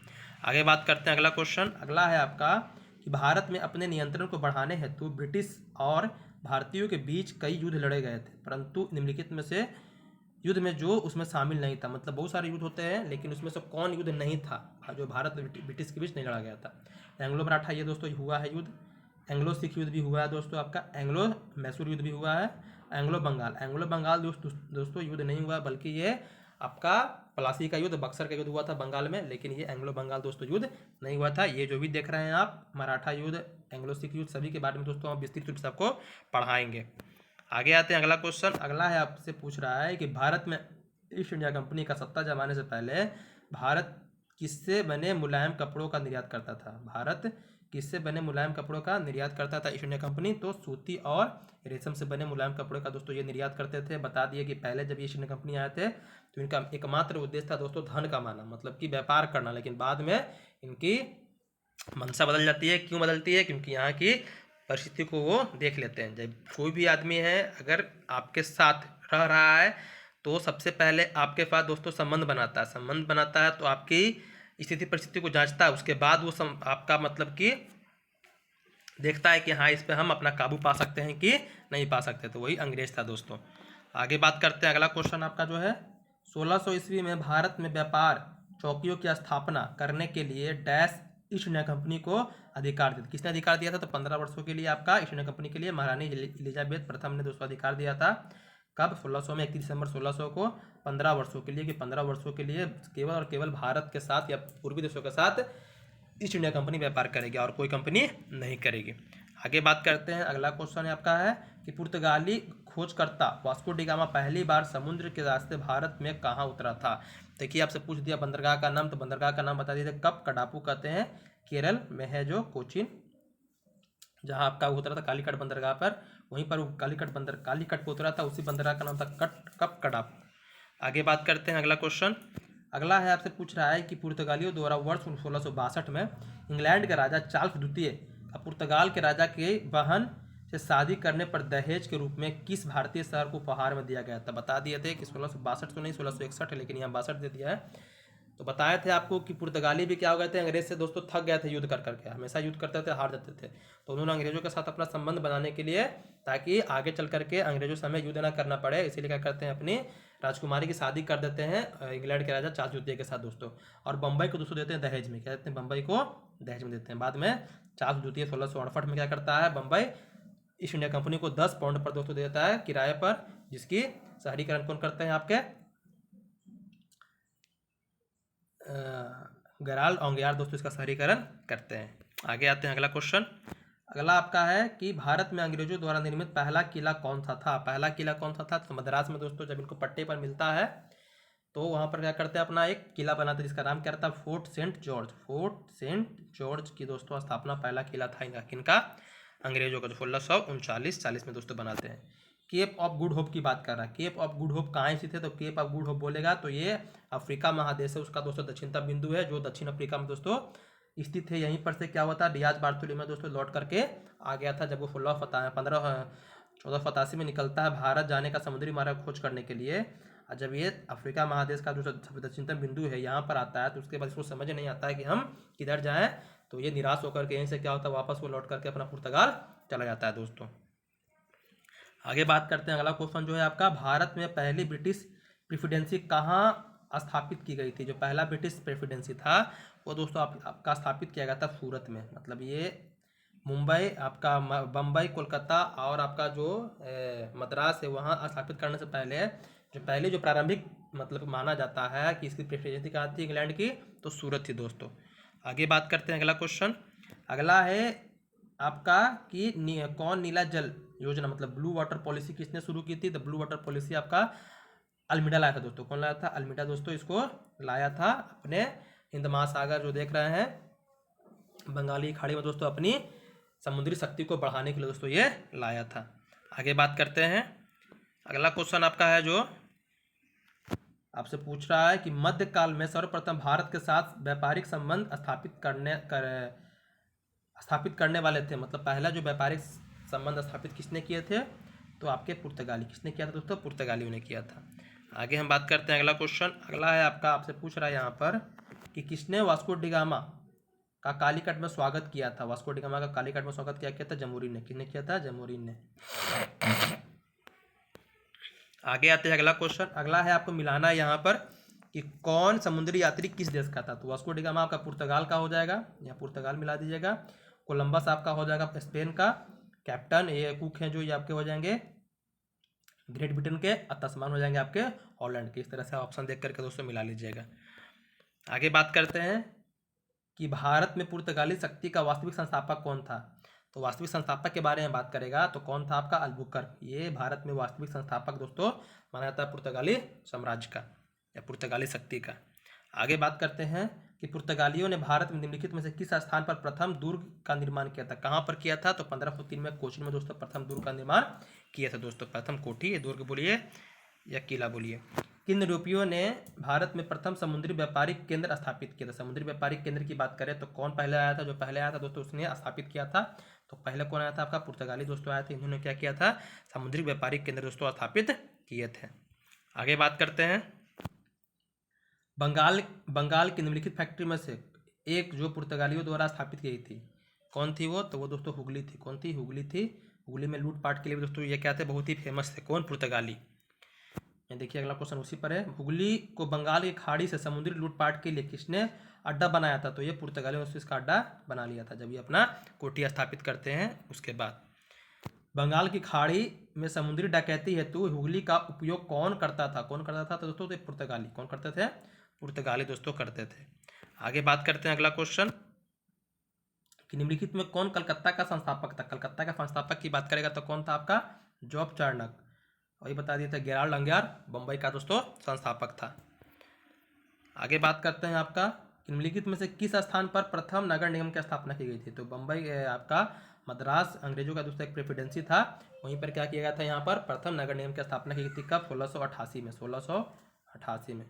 आगे बात करते हैं अगला क्वेश्चन। अगला है आपका कि भारत में अपने नियंत्रण को बढ़ाने हेतु ब्रिटिश और भारतीयों के बीच कई युद्ध लड़े गए थे, परंतु निम्नलिखित में से युद्ध में जो उसमें शामिल नहीं था, मतलब बहुत सारे युद्ध होते हैं लेकिन उसमें से कौन युद्ध नहीं था जो भारत ब्रिटिश के बीच नहीं लड़ा गया था? एंग्लो मराठा ये दोस्तों हुआ है युद्ध, एंग्लो सिख युद्ध भी हुआ है दोस्तों, आपका एंग्लो मैसूर युद्ध भी हुआ है, एंग्लो बंगाल दोस्तों युद्ध नहीं हुआ, बल्कि ये आपका प्लासी का युद्ध, बक्सर का युद्ध हुआ था बंगाल में, लेकिन ये एंग्लो बंगाल दोस्तों युद्ध नहीं हुआ था। ये जो भी देख रहे हैं आप मराठा युद्ध, एंग्लो सिख युद्ध, सभी के बारे में दोस्तों हम विस्तृत रूप से आपको पढ़ाएंगे। आगे आते हैं अगला क्वेश्चन। अगला है आपसे पूछ रहा है कि भारत में ईस्ट इंडिया कंपनी का सत्ता जमाने से पहले भारत किससे बने मुलायम कपड़ों का निर्यात करता था? भारत किससे बने मुलायम कपड़ों का निर्यात करता था ईस्ट इंडिया कंपनी? तो सूती और रेशम से बने मुलायम कपड़ों का दोस्तों ये निर्यात करते थे। बता दिए कि पहले जब ईस्ट इंडिया कंपनी आए थे तो इनका एकमात्र उद्देश्य था दोस्तों धन कमाना, मतलब कि व्यापार करना, लेकिन बाद में इनकी मंशा बदल जाती है। क्यों बदलती है? क्योंकि यहाँ की परिस्थिति को वो देख लेते हैं। जब कोई भी आदमी है अगर आपके साथ रह रहा है तो सबसे पहले आपके पास दोस्तों संबंध बनाता है तो आपकी स्थिति परिस्थिति को जांचता है, उसके बाद वो आपका मतलब कि देखता है कि हाँ इस पे हम अपना काबू पा सकते हैं कि नहीं पा सकते। तो वही अंग्रेज था दोस्तों। आगे बात करते हैं। अगला क्वेश्चन आपका जो है 1600 ईस्वी में भारत में व्यापार चौकियों की स्थापना करने के लिए डैश ईस्ट इंडिया कंपनी को अधिकार दिया। किसने अधिकार दिया था? तो 15 वर्षों के लिए आपका ईस्ट इंडिया कंपनी के लिए महारानी एलिजाबेथ प्रथम ने दोस्तों अधिकार दिया था। कब? 1600 में, 31 दिसंबर 1600 को, 15 वर्षों के लिए, कि 15 वर्षों के लिए केवल और केवल भारत के साथ या पूर्वी देशों के साथ ईस्ट इंडिया कंपनी व्यापार करेगी और कोई कंपनी नहीं करेगी। आगे बात करते हैं। अगला क्वेश्चन है आपका है कि पुर्तगाली खोजकर्ता वास्को डी गामा पहली बार समुद्र के रास्ते भारत में कहाँ उतरा था? देखिए आपसे पूछ दिया बंदरगाह का नाम, तो बंदरगाह का नाम बता दीजिए। कब? कडापू कहते हैं, केरल में है जो कोचीन, जहाँ आपका उतरा था कालीकट बंदरगाह पर, वहीं पर कालीकट पर उतरा था, उसी बंदरगाह का नाम था कडापू। आगे बात करते हैं। अगला क्वेश्चन अगला है आपसे पूछ रहा है कि पुर्तगालियों द्वारा वर्ष 1662 में इंग्लैंड के राजा चार्ल्स द्वितीय का पुर्तगाल के राजा के बहन से शादी करने पर दहेज के रूप में किस भारतीय शहर को उपहार में दिया गया था? बता दिए थे कि 1662 तो नहीं 1661 है, लेकिन यहाँ 62 दे दिया है। तो बताए थे आपको कि पुर्तगाली भी क्या हो गए थे, अंग्रेज से दोस्तों थक गए थे युद्ध कर करके, हमेशा युद्ध करते थे, हार जाते थे। तो उन्होंने अंग्रेजों के साथ अपना संबंध बनाने के लिए, ताकि आगे चल करके अंग्रेजों से हमें युद्ध ना करना पड़े, इसीलिए क्या करते हैं अपनी राजकुमारी की शादी कर देते हैं इंग्लैंड के राजा चार्ल्स द्वितीय के साथ दोस्तों। और बम्बई को दोस्तों देते हैं दहेज में, क्या देते हैं? बम्बई को दहेज में देते हैं। बाद में चार्ल्स द्वितीय 1668 में क्या करता है, बम्बई ईस्ट इंडिया कंपनी को 10 पाउंड पर दोस्तों देता है किराए पर, जिसकी शहरीकरण कौन करते हैं? आपके गराल ओंगियार दोस्तों इसका शहरीकरण करते हैं। आगे आते हैं। अगला क्वेश्चन अगला आपका है कि भारत में अंग्रेजों द्वारा निर्मित पहला किला कौन सा था? पहला किला कौन सा था? तो मद्रास में दोस्तों जब इनको पट्टे पर मिलता है तो वहाँ पर क्या करते हैं, अपना एक किला बनाते हैं जिसका नाम क्या था? Fort Saint George. Fort Saint George की दोस्तों स्थापना पहला किला था इनका अंग्रेजों का, जो 1639-40 में दोस्तों बनाते हैं। केप ऑफ गुड होप की बात कर रहा है। केप ऑफ गुड होप कहाँ स्थित है? तो केप ऑफ गुड होप बोलेगा तो ये अफ्रीका महादेश है, उसका दोस्तों दक्षिणतम बिंदु है, जो दक्षिण अफ्रीका में दोस्तों स्थित है। यहीं पर से क्या हुआ था, डियाज बार्थोलोमेव दोस्तों लौट करके आ गया था जब वो 1487 में निकलता है भारत जाने का समुद्री मार्ग खोज करने के लिए। और जब ये अफ्रीका महादेश का जो दक्षिणतम बिंदु है यहाँ पर आता है तो उसके बाद इसको समझ नहीं आता है कि हम किधर जाएं, तो ये निराश होकर के यहीं से क्या होता है, वापस वो लौट करके अपना पुर्तगाल चला जाता है दोस्तों। आगे बात करते हैं, अगला क्वेश्चन जो है आपका, भारत में पहली ब्रिटिश प्रेसिडेंसी कहाँ स्थापित की गई थी। जो पहला ब्रिटिश प्रेसिडेंसी था वो दोस्तों आपका स्थापित किया गया था सूरत में। मतलब ये मुंबई, आपका बम्बई, कोलकाता और आपका जो मद्रास है वहाँ स्थापित करने से पहले जो प्रारंभिक मतलब माना जाता है कि इसकी प्रेसिडेंसी कहाँ थी इंग्लैंड की, तो सूरत थी दोस्तों। आगे बात करते हैं अगला क्वेश्चन। अगला है आपका कि कौन नीला जल योजना मतलब ब्लू वाटर पॉलिसी किसने शुरू की थी। द ब्लू वाटर पॉलिसी आपका अल्मीडा लाया था दोस्तों। कौन लाया था, अल्मीडा दोस्तों इसको लाया था अपने हिंद महासागर जो देख रहे हैं बंगाली खाड़ी में दोस्तों, अपनी समुद्री शक्ति को बढ़ाने के लिए दोस्तों ये लाया था। आगे बात करते हैं, अगला क्वेश्चन आपका है जो आपसे पूछ रहा है कि मध्यकाल में सर्वप्रथम भारत के साथ व्यापारिक संबंध स्थापित करने वाले थे। मतलब पहला जो व्यापारिक संबंध स्थापित किसने किए थे, तो आपके पुर्तगाली। किसने किया था दोस्तों, पुर्तगालियों ने किया था। आगे हम बात करते हैं अगला क्वेश्चन। अगला है आपका, आपसे पूछ रहा है यहाँ पर कि किसने वास्को डिगामा का कालीकट में स्वागत किया था। वास्को डिगामा का कालीकट में स्वागत किया था, जमोरिन ने। किसने किया था, जमोरिन ने। आगे आते हैं अगला क्वेश्चन। अगला है आपको मिलाना है यहाँ पर कि कौन समुद्री यात्री किस देश का था। तो वास्को डिगामा आपका पुर्तगाल का हो जाएगा, यहाँ पुर्तगाल मिला दीजिएगा। कोलंबस आपका हो जाएगा स्पेन का। कैप्टन ये कुक हैं जो ये आपके हो जाएंगे ग्रेट ब्रिटेन के। और तस्मान हो जाएंगे आपके हॉलैंड के। इस तरह से ऑप्शन देख करके दोस्तों मिला लीजिएगा। आगे बात करते हैं कि भारत में पुर्तगाली शक्ति का वास्तविक संस्थापक कौन था। तो वास्तविक संस्थापक के बारे में बात करेगा तो कौन था आपका, अल्बुकर्क। ये भारत में वास्तविक संस्थापक दोस्तों माना जाता है पुर्तगाली साम्राज्य का या पुर्तगाली शक्ति का। आगे बात करते हैं कि पुर्तगालियों ने भारत में निम्नलिखित में से किस स्थान पर प्रथम दुर्ग का निर्माण किया था। कहाँ पर किया था, तो 1503 में कोचीन में दोस्तों प्रथम दुर्ग का निर्माण किया था दोस्तों। प्रथम कोठी, दुर्ग बोलिए या किला बोलिए। किन यूरोपियों ने भारत में प्रथम समुद्री व्यापारिक केंद्र स्थापित किया था। समुद्री व्यापारिक केंद्र की बात करें तो कौन पहले आया था, जो पहले आया था दोस्तों उसने स्थापित किया था। तो पहले कौन आया था, आपका पुर्तगाली दोस्तों आया था। इन्होंने क्या किया था, समुद्री व्यापारिक केंद्र दोस्तों स्थापित किए थे। आगे बात करते हैं, बंगाल की निम्नलिखित फैक्ट्री में से एक जो पुर्तगालियों द्वारा स्थापित की गई थी, कौन थी वो, तो वो दोस्तों हुगली थी। कौन थी, हुगली थी। हुगली में लूटपाट के लिए दोस्तों ये क्या थे, बहुत ही फेमस थे। कौन, पुर्तगाली। ये देखिए अगला क्वेश्चन उसी पर है। हुगली को बंगाल की खाड़ी से समुद्री लूटपाट के लिए किसने अड्डा बनाया था। तो ये पुर्तगालियों ने इसका अड्डा बना लिया था जब ये अपना कोठी स्थापित करते हैं। उसके बाद बंगाल की खाड़ी में समुद्री डकैती हेतु हुगली का उपयोग कौन करता था। कौन करता था, तो दोस्तों तो पुर्तगाली। कौन करते थे, पुर्तगाली दोस्तों करते थे। आगे बात करते हैं अगला क्वेश्चन कि निम्नलिखित में कौन कलकत्ता का संस्थापक था। कलकत्ता का संस्थापक की बात करेगा तो कौन था आपका, जॉब चार्नक। वही बता दिया था, गेराल्ड लंगयार बम्बई का दोस्तों संस्थापक था। आगे बात करते हैं आपका निम्नलिखित में से किस स्थान पर प्रथम नगर निगम की स्थापना की गई थी। तो बम्बई आपका मद्रास अंग्रेजों का दोस्तों एक प्रेसिडेंसी था, वहीं पर क्या किया गया था, यहाँ पर प्रथम नगर निगम की स्थापना की गई थी। कब, 1688 में।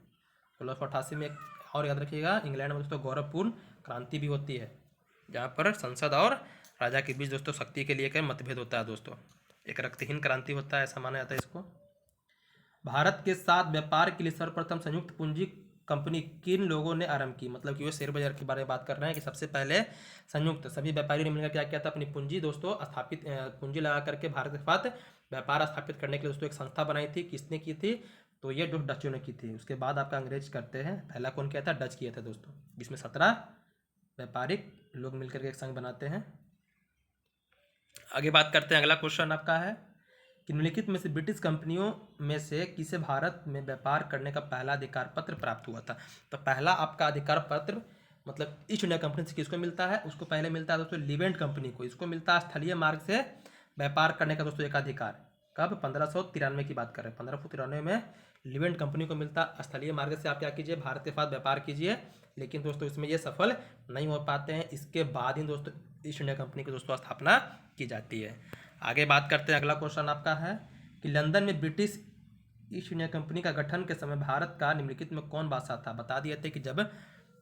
1688 में और याद रखिएगा इंग्लैंड में दोस्तों गौरवपूर्ण क्रांति भी होती है, जहाँ पर संसद और राजा के बीच दोस्तों शक्ति के लिए क्या मतभेद होता है दोस्तों। एक रक्तहीन क्रांति होता है, ऐसा माना जाता है इसको। भारत के साथ व्यापार के लिए सर्वप्रथम संयुक्त पूंजी कंपनी किन लोगों ने आरंभ की। मतलब कि वो शेयर बाजार के बारे में बात कर रहे हैं कि सबसे पहले संयुक्त सभी व्यापारियों ने मिलकर क्या किया था, अपनी पूंजी दोस्तों स्थापित, पूंजी लगा करके भारत के साथ व्यापार स्थापित करने के लिए दोस्तों एक संस्था बनाई थी। किसने की थी, तो ये डचों ने की थी। उसके बाद आपका अंग्रेज करते हैं। पहला कौन किया था, डच किया था दोस्तों, जिसमें 17 व्यापारिक लोग मिलकर के एक संघ बनाते हैं। आगे बात करते हैं, अगला क्वेश्चन आपका है कि निम्नलिखित में से ब्रिटिश कंपनियों में से किसे भारत में व्यापार करने का पहला अधिकार पत्र प्राप्त हुआ था। तो पहला आपका अधिकार पत्र मतलब ईस्ट इंडिया कंपनी से किसको मिलता है, उसको पहले मिलता है दोस्तों लिवेंट कंपनी को। इसको मिलता है स्थलीय मार्ग से व्यापार करने का दोस्तों एक अधिकार। कब, 1593 की बात कर रहे हैं। 1593 में लिवेंट कंपनी को मिलता स्थलीय मार्ग से आप क्या कीजिए, भारत के साथ व्यापार कीजिए। लेकिन दोस्तों इसमें ये सफल नहीं हो पाते हैं। इसके बाद ही दोस्तों ईस्ट इंडिया कंपनी की दोस्तों स्थापना की जाती है। आगे बात करते हैं, अगला क्वेश्चन आपका है कि लंदन में ब्रिटिश ईस्ट इंडिया कंपनी का गठन के समय भारत का निम्नलिखित में कौन बादशाह था। बता दिए थे कि जब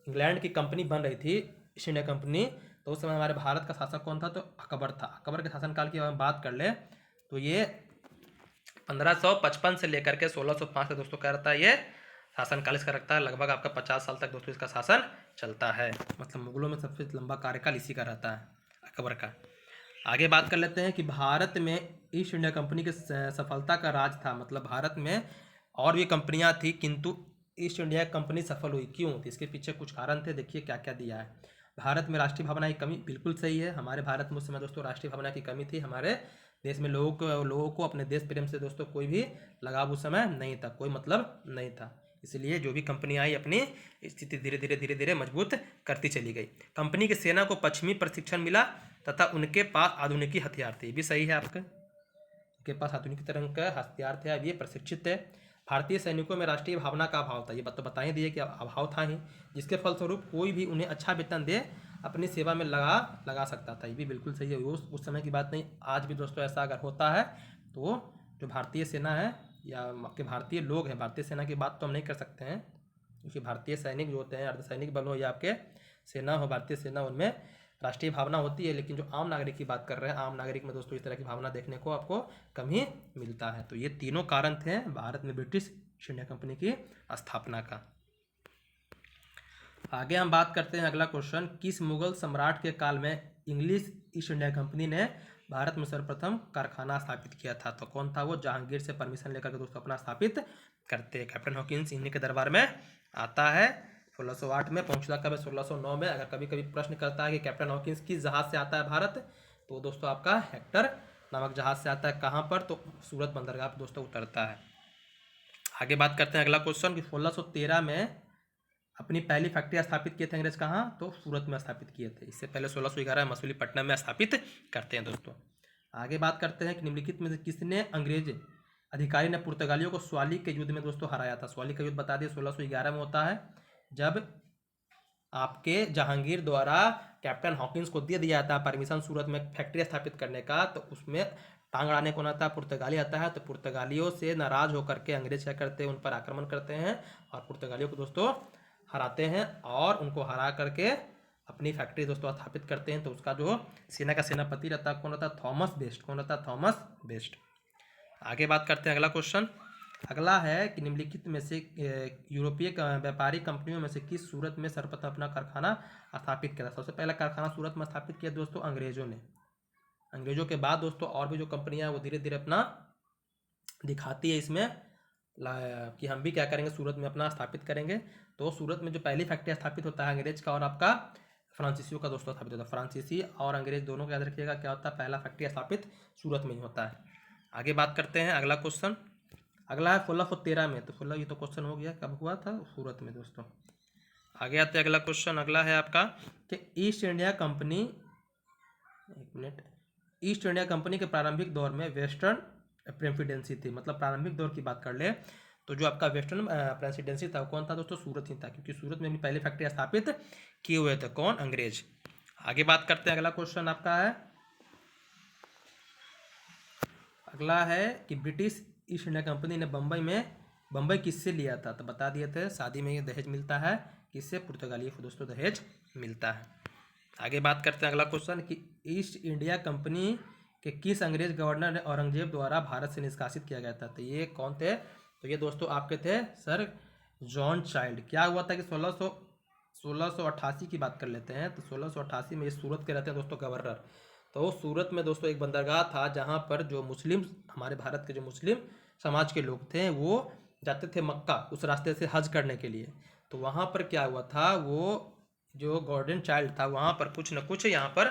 इंग्लैंड की कंपनी बन रही थी ईस्ट इंडिया कंपनी, तो उस समय हमारे भारत का शासक कौन था? तो अकबर था। अकबर के शासनकाल की हम बात कर ले तो ये 1555 से लेकर के 1605 तक दोस्तों क्या रहता है, ये शासनकाल इसका रखता है। लगभग आपका 50 साल तक दोस्तों इसका शासन चलता है। मतलब मुगलों में सबसे लंबा कार्यकाल इसी का रहता है, अकबर का। आगे बात कर लेते हैं कि भारत में ईस्ट इंडिया कंपनी की सफलता का राज था। मतलब भारत में और भी कंपनियां थी किंतु ईस्ट इंडिया कंपनी सफल हुई, क्यों? तो इसके पीछे कुछ कारण थे। देखिए क्या क्या दिया है। भारत में राष्ट्रीय भावना की कमी, बिल्कुल सही है। हमारे भारत में उस समय दोस्तों राष्ट्रीय भावना की कमी थी। हमारे देश में लोगों को अपने देश प्रेम से दोस्तों कोई भी लगाव उस समय नहीं था, कोई मतलब नहीं था। इसलिए जो भी कंपनी आई अपनी स्थिति धीरे धीरे मजबूत करती चली गई। कंपनी की सेना को पश्चिमी प्रशिक्षण मिला तथा उनके पास आधुनिकी हथियार थे। ये भी सही है आपका, उनके पास आधुनिक तरह का हथियार थे, अब ये प्रशिक्षित है। भारतीय सैनिकों में राष्ट्रीय भावना का अभाव था। ये बात तो बता ही दिए कि अभाव था ही, जिसके फलस्वरूप कोई भी उन्हें अच्छा वेतन दे अपनी सेवा में लगा सकता था। ये भी बिल्कुल सही है। उस समय की बात नहीं, आज भी दोस्तों ऐसा अगर होता है तो जो भारतीय सेना है या आपके भारतीय लोग हैं, भारतीय सेना की बात तो हम नहीं कर सकते हैं क्योंकि भारतीय सैनिक जो होते हैं, अर्धसैनिक बल हो या आपके सेना हो, भारतीय सेना, उनमें राष्ट्रीय भावना होती है। लेकिन जो आम नागरिक की बात कर रहे हैं, आम नागरिक में दोस्तों इस तरह की भावना देखने को आपको कम ही मिलता है। तो ये तीनों कारण थे भारत में ब्रिटिश ईस्ट इंडिया कंपनी की स्थापना का। आगे हम बात करते हैं अगला क्वेश्चन, किस मुगल सम्राट के काल में इंग्लिश ईस्ट इंडिया कंपनी ने भारत में सर्वप्रथम कारखाना स्थापित किया था? तो कौन था वो? जहांगीर से परमिशन लेकर के दोस्तों अपना स्थापित करते हैं। कैप्टन हॉकिंस इन्हीं के दरबार में आता है। 1608 में पहुंचता कब है? 1609 में। अगर कभी कभी प्रश्न करता है कि कैप्टन हॉकिंस किस जहाज से आता है भारत, तो दोस्तों आपका हेक्टर नामक जहाज से आता है। कहाँ पर? तो सूरत बंदरगाह पर दोस्तों उतरता है। आगे बात करते हैं अगला क्वेश्चन कि 1613 में अपनी पहली फैक्ट्री स्थापित किए थे अंग्रेज, कहाँ? तो सूरत में स्थापित किए थे। इससे पहले 1611 में मसूलीपट्टनम में स्थापित करते हैं दोस्तों। आगे बात करते हैं कि निम्नलिखित में से किसने अंग्रेज अधिकारी ने पुर्तगालियों को स्वाली के युद्ध में दोस्तों हराया था? स्वाली का युद्ध बता दिए 1611 में होता है, जब आपके जहांगीर द्वारा कैप्टन हॉकिंस को दे दिया था परमिशन सूरत में फैक्ट्री स्थापित करने का, तो उसमें टांग अड़ाने कौन आता है? पुर्तगाली आता है। तो पुर्तगालियों से नाराज होकर के अंग्रेज क्या करते हैं? उन पर आक्रमण करते हैं और पुर्तगालियों को दोस्तों हराते हैं और उनको हरा करके अपनी फैक्ट्री दोस्तों स्थापित करते हैं। तो उसका जो सेना का सेनापति रहता है कौन रहता है? Thomas best. कौन रहता है? Thomas best. आगे बात करते हैं अगला क्वेश्चन। अगला है कि निम्नलिखित में से यूरोपीय व्यापारिक कंपनियों में से किस सूरत में सर्वप्रथम अपना कारखाना स्थापित किया? सबसे पहला कारखाना सूरत में स्थापित किया दोस्तों अंग्रेजों ने। अंग्रेजों के बाद दोस्तों और भी जो कंपनियां वो धीरे धीरे अपना दिखाती है इसमें कि हम भी क्या करेंगे, सूरत में अपना स्थापित करेंगे। तो सूरत में जो पहली फैक्ट्री स्थापित होता है अंग्रेज का और आपका फ्रांसीसियों का दोस्तों स्थापित होता है। फ्रांसीसी और अंग्रेज दोनों को याद रखिएगा, क्या होता है? पहला फैक्ट्री स्थापित सूरत में ही होता है। आगे बात करते हैं अगला क्वेश्चन। अगला है 1613 में। तो 16 ये तो क्वेश्चन हो गया, कब हुआ था? सूरत में दोस्तों। आगे आते हैं अगला क्वेश्चन। अगला है आपका कि ईस्ट इंडिया कंपनी, एक मिनट, ईस्ट इंडिया कंपनी के प्रारंभिक दौर में वेस्टर्न प्रेसिडेंसी थी। मतलब प्रारंभिक दौर की बात कर ले तो जो आपका वेस्टर्न प्रेसिडेंसी था कौन था दोस्तों? सूरत ही था, क्योंकि सूरत में अपनी पहली फैक्ट्री स्थापित किए हुए थे। कौन? अंग्रेज। आगे बात करते हैं अगला क्वेश्चन आपका है, अगला है कि ब्रिटिश ईस्ट इंडिया कंपनी ने बम्बई किससे लिया था? तो बता दिए थे, शादी में ये दहेज मिलता है। किससे? पुर्तगालियों को दोस्तों दहेज मिलता है। आगे बात करते हैं अगला क्वेश्चन कि ईस्ट इंडिया कंपनी के किस अंग्रेज गवर्नर ने औरंगजेब द्वारा भारत से निष्कासित किया गया था? तो ये कौन थे? तो ये दोस्तों आपके थे सर जॉन चाइल्ड। क्या हुआ था कि 1688 की बात कर लेते हैं। तो 1688 में ये सूरत के रहते हैं दोस्तों गवर्नर। तो सूरत में दोस्तों एक बंदरगाह था जहाँ पर जो मुस्लिम, हमारे भारत के जो मुस्लिम समाज के लोग थे वो जाते थे मक्का, उस रास्ते से हज करने के लिए। तो वहाँ पर क्या हुआ था, वो जो गॉर्डन चाइल्ड था वहाँ पर कुछ न कुछ यहाँ पर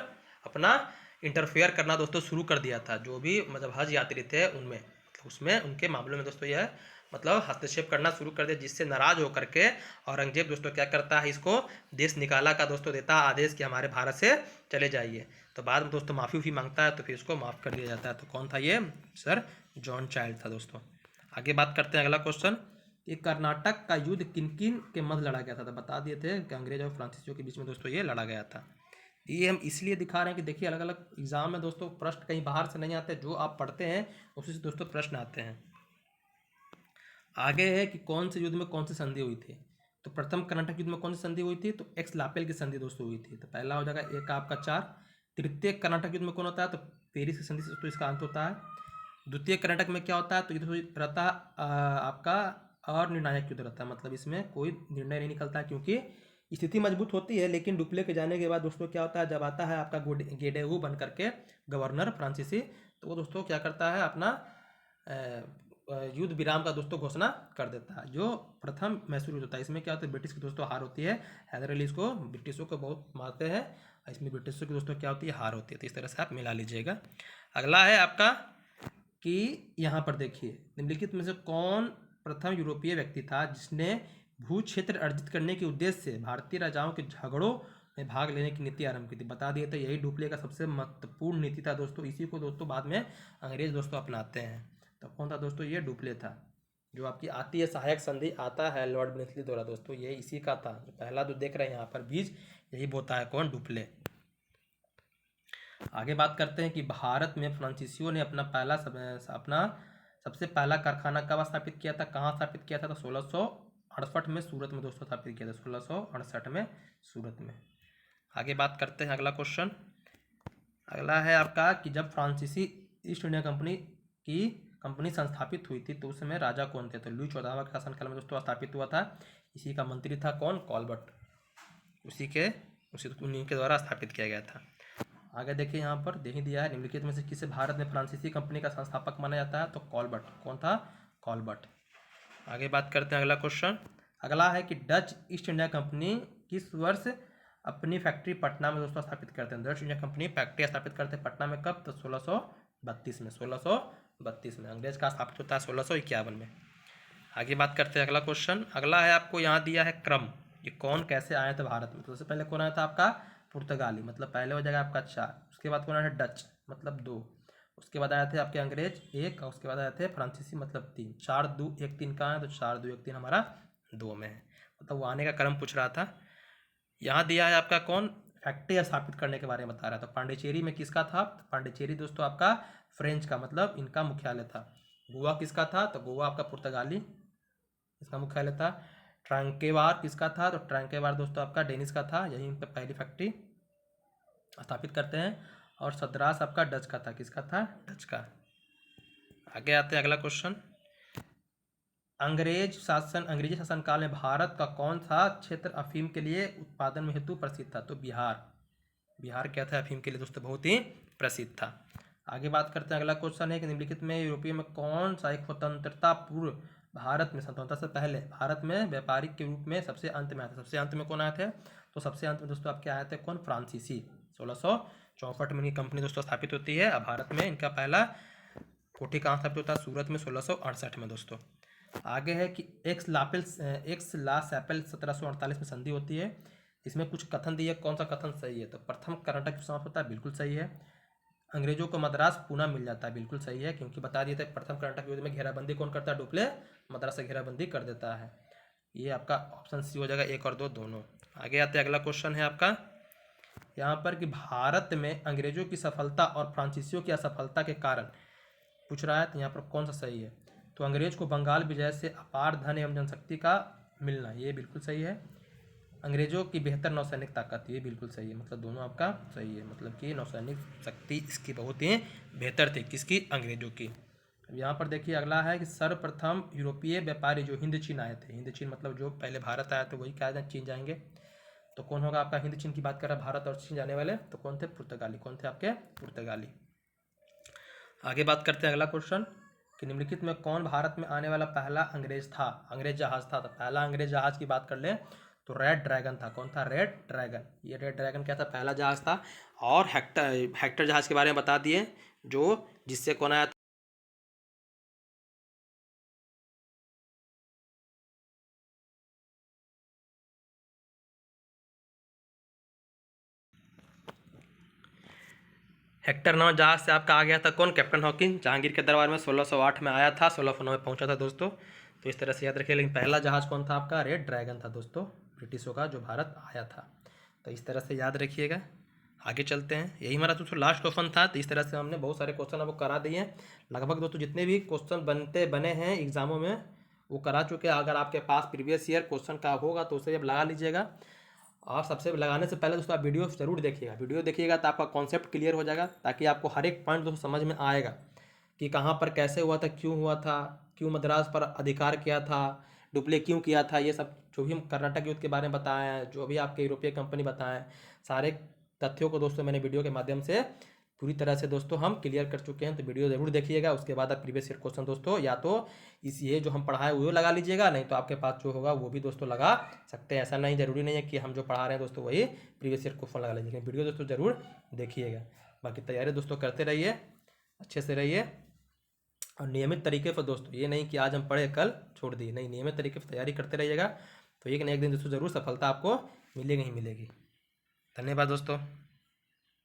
अपना इंटरफेयर करना दोस्तों शुरू कर दिया था। जो भी मतलब हज यात्री थे उनमें, मतलब उसमें उनके मामलों में दोस्तों यह मतलब हस्तक्षेप करना शुरू कर दिया, जिससे नाराज होकर के औरंगजेब दोस्तों क्या करता है, इसको देश निकाला का दोस्तों देता आदेश कि हमारे भारत से चले जाइए। तो बाद में दोस्तों माफ़ी मांगता है, तो फिर इसको माफ़ कर दिया जाता है। तो कौन था ये? सर जॉन चाइल्ड था दोस्तों। आगे बात करते हैं अगला क्वेश्चन, ये कर्नाटक का युद्ध किन किन के मध्य लड़ा गया था? तो बता दिए थे कि अंग्रेज और फ्रांसीसियों के बीच में दोस्तों ये लड़ा गया था। ये हम इसलिए दिखा रहे हैं कि देखिए अलग अलग एग्जाम में दोस्तों प्रश्न कहीं बाहर से नहीं आते, जो आप पढ़ते हैं उसी से दोस्तों प्रश्न आते हैं। आगे है कि कौन से युद्ध में कौन सी संधि हुई थी? तो प्रथम कर्नाटक युद्ध में कौन सी संधि हुई थी? तो एक्स लापेल की संधि दोस्तों हुई थी। तो पहला हो जाएगा एक आपका 4। तृतीय कर्नाटक युद्ध में कौन होता है? तो पेरिस की संधि से तो इसका अंत होता है। द्वितीय कर्नाटक में क्या होता है? तो ये रहता आपका अनिर्णायक युद्ध रहता है, मतलब इसमें कोई निर्णय नहीं निकलता है क्योंकि स्थिति मजबूत होती है। लेकिन डुप्ले के जाने के बाद दोस्तों क्या होता है, जब आता है आपका गेडेहू बन करके गवर्नर फ्रांसीसी, तो वो दोस्तों क्या करता है, अपना युद्ध विराम का दोस्तों घोषणा कर देता है, जो प्रथम मैसूर युद्ध होता है। इसमें क्या होता है, ब्रिटिश की दोस्तों हार होती है। हैदर अली इसको ब्रिटिशों को बहुत मारते हैं, इसमें ब्रिटिशों की दोस्तों क्या होती है, हार होती है। तो इस तरह से आप मिला लीजिएगा। अगला है आपका कि यहाँ पर देखिए, निम्नलिखित में से कौन प्रथम यूरोपीय व्यक्ति था जिसने भू क्षेत्र अर्जित करने के उद्देश्य से भारतीय राजाओं के झगड़ों में भाग लेने की नीति आरंभ की थी? बता दिए, तो यही डुप्ले का सबसे महत्वपूर्ण नीति था दोस्तों। इसी को दोस्तों बाद में अंग्रेज दोस्तों अपनाते हैं। तो कौन था दोस्तों? ये डुप्ले था। जो आपकी आती है सहायक संधि आता है लॉर्ड ब्लेसली द्वारा दोस्तों, ये इसी का था। जो पहला जो देख रहे हैं यहाँ पर बीज, यही बोता है कौन? डुप्ले। आगे बात करते हैं कि भारत में फ्रांसीसियों ने अपना सबसे पहला कारखाना कब स्थापित किया था, कहाँ स्थापित किया था? तो 1668 में सूरत में दोस्तों स्थापित किया था, 1668 में सूरत में। आगे बात करते हैं अगला क्वेश्चन। अगला है आपका कि जब फ्रांसीसी ईस्ट इंडिया कंपनी संस्थापित हुई थी तो उस समय राजा कौन थे? तो लुई 14वां के शासनकाल में दोस्तों स्थापित हुआ था। इसी का मंत्री था कौन? कॉलबर्ट। उन्हीं के द्वारा स्थापित किया गया था। आगे देखिए, यहाँ पर दे ही दिया है, निम्नलिखित में से किसे भारत में फ्रांसीसी कंपनी का संस्थापक माना जाता है? तो कॉलबर्ट। कौन था? कॉलबर्ट। आगे बात करते हैं अगला क्वेश्चन। अगला है कि डच ईस्ट इंडिया कंपनी किस वर्ष अपनी फैक्ट्री पटना में दोस्तों स्थापित करते हैं? डच इंडिया कंपनी फैक्ट्री स्थापित करते हैं पटना में कब? तो 1632 में। 1632 में। अंग्रेज का स्थापित होता है 1651 में। आगे बात करते हैं अगला क्वेश्चन। अगला है आपको यहाँ दिया है क्रम, ये कौन कैसे आए थे भारत में? तो सबसे पहले कौन आया था आपका? पुर्तगाली, मतलब पहले हो जाएगा आपका 4। उसके बाद कौन आया था? डच, मतलब 2। उसके बाद आए थे आपके अंग्रेज 1, और उसके बाद आए थे फ्रांसीसी, मतलब 3। 4 2 1 3 कहाँ है? तो 4 2 1 3 हमारा 2 में है, मतलब वो आने का क्रम पूछ रहा था। यहाँ दिया है आपका कौन? फैक्ट्री स्थापित करने के बारे में बता रहा था। पांडिचेरी में किसका था? तो पांडिचेरी दोस्तों आपका फ्रेंच का, मतलब इनका मुख्यालय था। गोवा किसका था? तो गोवा आपका पुर्तगाली, इसका मुख्यालय था। ट्रांकेवार किसका था? तो ट्रांकेवार दोस्तों आपका डेनिस का था, यहीं पे पहली फैक्ट्री स्थापित करते हैं। और सद्रास आपका डच का था। किसका था? डच का। आगे आते हैं अगला क्वेश्चन। अंग्रेजी शासनकाल में भारत का कौन सा क्षेत्र अफीम के लिए उत्पादन में हेतु प्रसिद्ध था? तो बिहार। बिहार क्या था? अफीम के लिए दोस्तों बहुत ही प्रसिद्ध था। आगे बात करते हैं, अगला क्वेश्चन है कि निम्नलिखित में यूरोपीय में कौन सा एक स्वतंत्रता पूर्व भारत में, स्वतंत्रता से पहले भारत में व्यापारिक के रूप में सबसे अंत में आया था? सबसे अंत में कौन आए थे? तो सबसे अंत में दोस्तों आपके आए थे कौन? फ्रांसीसी। 1664 में इनकी कंपनी दोस्तों स्थापित होती है। अब भारत में इनका पहला कोठी कहाँ स्थापित होता है? सूरत में 1668 में दोस्तों। आगे है कि एक्स ला सैपेल 1748 में संधि होती है। इसमें कुछ कथन दिए, कौन सा कथन सही है? तो प्रथम कर्नाटक समाप्त होता है, बिल्कुल सही है। अंग्रेजों को मद्रास पूना मिल जाता है, बिल्कुल सही है, क्योंकि बता दिए थे प्रथम कर्नाटक युद्ध में घेराबंदी कौन करता है? डुप्ले मद्रास से घेराबंदी कर देता है। ये आपका ऑप्शन सी हो जाएगा, 1 और 2 दोनों। आगे आते हैं, अगला क्वेश्चन है आपका यहाँ पर कि भारत में अंग्रेजों की सफलता और फ्रांसीसियों की असफलता के कारण पूछ रहा है, तो यहाँ पर कौन सा सही है? तो अंग्रेज को बंगाल विजय से अपार धन एवं जनशक्ति का मिलना, ये बिल्कुल सही है। अंग्रेजों की बेहतर नौसैनिक ताकत, ये बिल्कुल सही है, मतलब दोनों आपका सही है, मतलब कि नौसैनिक शक्ति इसकी बहुत ही बेहतर थी। किसकी? अंग्रेजों की। अब यहाँ पर देखिए अगला है कि सर्वप्रथम यूरोपीय व्यापारी जो हिंद चीन आए थे, हिंद चीन मतलब जो पहले भारत आया तो वही क्या चीन जाएंगे, तो कौन होगा आपका? हिंद चीन की बात कर रहा है, भारत और चीन जाने वाले, तो कौन थे? पुर्तगाली। कौन थे आपके? पुर्तगाली। आगे बात करते हैं अगला क्वेश्चन कि निम्नलिखित में कौन भारत में आने वाला पहला अंग्रेज था? अंग्रेज जहाज था। तो पहला अंग्रेज जहाज की बात कर लें तो रेड ड्रैगन था। कौन था? Red dragon. ये रेड ड्रैगन क्या था? पहला जहाज था। और हेक्टर जहाज के बारे में बता दिए, जो जिससे कौन आया था? हेक्टर नाम जहाज से आपका आ गया था कौन? Captain Hawkins. जहांगीर के दरबार में 1608 में आया था, 1609 में पहुंचा था दोस्तों। तो इस तरह से याद रखिए। लेकिन पहला जहाज कौन था आपका? रेड ड्रैगन था दोस्तों, ब्रिटिशों का, जो भारत आया था। तो इस तरह से याद रखिएगा। आगे चलते हैं, यही हमारा दोस्तों लास्ट क्वेश्चन था। तो इस तरह से हमने बहुत सारे क्वेश्चन आपको करा दिए हैं। लगभग दोस्तों जितने भी क्वेश्चन बने हैं एग्जामों में वो करा चुके हैं। अगर आपके पास प्रीवियस ईयर क्वेश्चन का होगा तो उसे जब लगा लीजिएगा। और सबसे लगाने से पहले दोस्तों आप वीडियो जरूर देखिएगा। वीडियो देखिएगा तो आपका कॉन्सेप्ट क्लियर हो जाएगा, ताकि आपको हर एक पॉइंट दोस्तों समझ में आएगा कि कहाँ पर कैसे हुआ था, क्यों हुआ था, क्यों मद्रास पर अधिकार किया था, डुप्ले क्यों किया था, ये सब जो भी हम कर्नाटक युद्ध के बारे में बताए हैं, जो भी आपके यूरोपीय कंपनी बताएं, सारे तथ्यों को दोस्तों मैंने वीडियो के माध्यम से पूरी तरह से दोस्तों हम क्लियर कर चुके हैं। तो वीडियो ज़रूर देखिएगा। उसके बाद आप प्रीवियस ईयर क्वेश्चन दोस्तों या तो इस ये जो हम पढ़ाए वो लगा लीजिएगा, नहीं तो आपके पास जो होगा वो भी दोस्तों लगा सकते हैं। ऐसा नहीं, जरूरी नहीं है कि हम जो पढ़ा रहे हैं दोस्तों वही प्रीवियस ईयर क्वेश्चन लगा लीजिएगा। वीडियो दोस्तों ज़रूर देखिएगा। बाकी तैयारी दोस्तों करते रहिए, अच्छे से रहिए और नियमित तरीके पर दोस्तों, ये नहीं कि आज हम पढ़े कल छोड़ दिए, नहीं, नियमित तरीके से तैयारी करते रहिएगा। तो एक न एक दिन दोस्तों ज़रूर सफलता आपको मिलेगी ही मिलेगी। धन्यवाद दोस्तों।